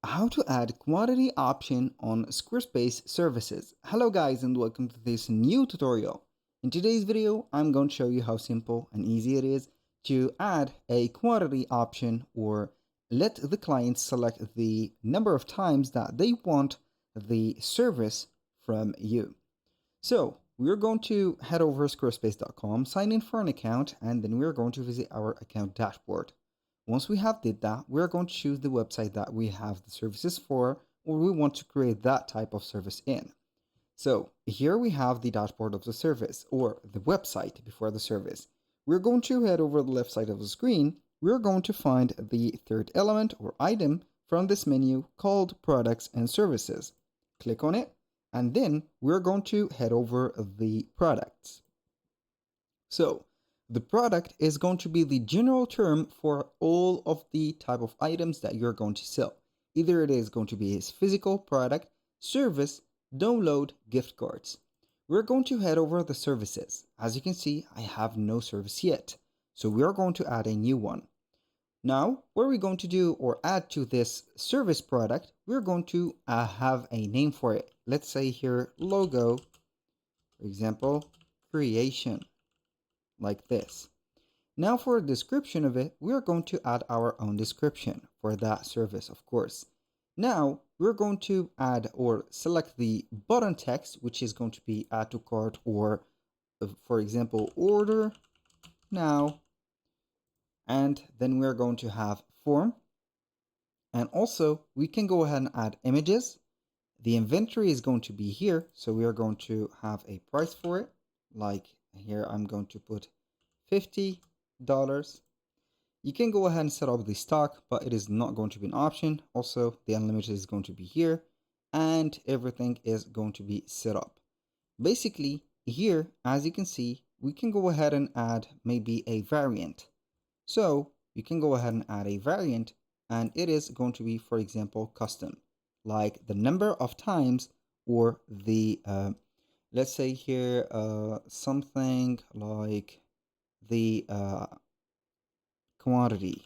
How to add quantity option on Squarespace services. Hello guys and welcome to this new tutorial. In today's video, I'm going to show you how simple and easy it is to add a quantity option or let the client select the number of times that they want the service from you. So we're going to head over to squarespace.com, sign in for an account, and then we're going to visit our account dashboard. Once we have did that, we're going to choose the website that we have the services for, or we want to create that type of service in. So here we have the dashboard of the service, or the website before the service. We're going to head over the left side of the screen. We're going to find the third element or item from this menu called products and services. Click on it, and then we're going to head over the products. So the product is going to be the general term for all of the type of items that you're going to sell. Either it is going to be his physical product, service, download, gift cards. We're going to head over the services. As you can see, I have no service yet. So we are going to add a new one. Now, what are we going to do or add to this service product? We're going to have a name for it. Let's say here, logo, for example, creation. Like this. Now for a description of it, we're going to add our own description for that service, of course. Now we're going to add or select the button text, which is going to be add to cart or, for example, order now. And then we're going to have form. And also we can go ahead and add images. The inventory is going to be here. So we are going to have a price for it. Like here, I'm going to put $50. You can go ahead and set up the stock, but it is not going to be an option. Also, the unlimited is going to be here and everything is going to be set up. Basically, here, as you can see, we can go ahead and add maybe a variant. So you can go ahead and add a variant and it is going to be, for example, custom, like the number of times or the let's say here something like the quantity,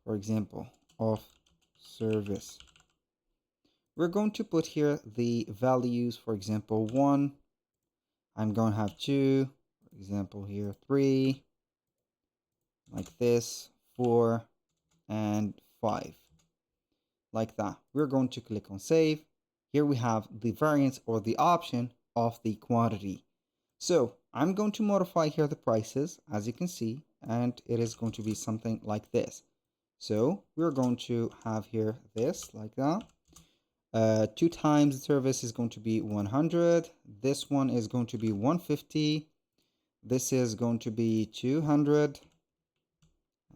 for example, of service. We're going to put here the values, for example, 1. I'm going to have 2, for example, here 3, like this, 4, and 5, like that. We're going to click on save. Here we have the variance or the option of the quantity. So I'm going to modify here the prices, as you can see, and it is going to be something like this. So we're going to have here this like that. 2 times the service is going to be 100. This one is going to be 150. This is going to be 200.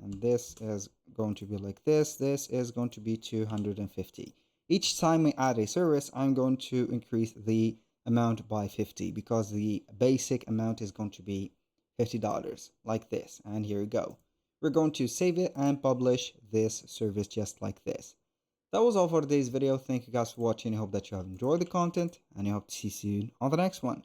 And this is going to be like this. This is going to be 250. Each time I add a service, I'm going to increase the amount by 50 because the basic amount is going to be $50 like this. And here we go. We're going to save it and publish this service just like this. That was all for today's video. Thank you guys for watching. I hope that you have enjoyed the content and I hope to see you soon on the next one.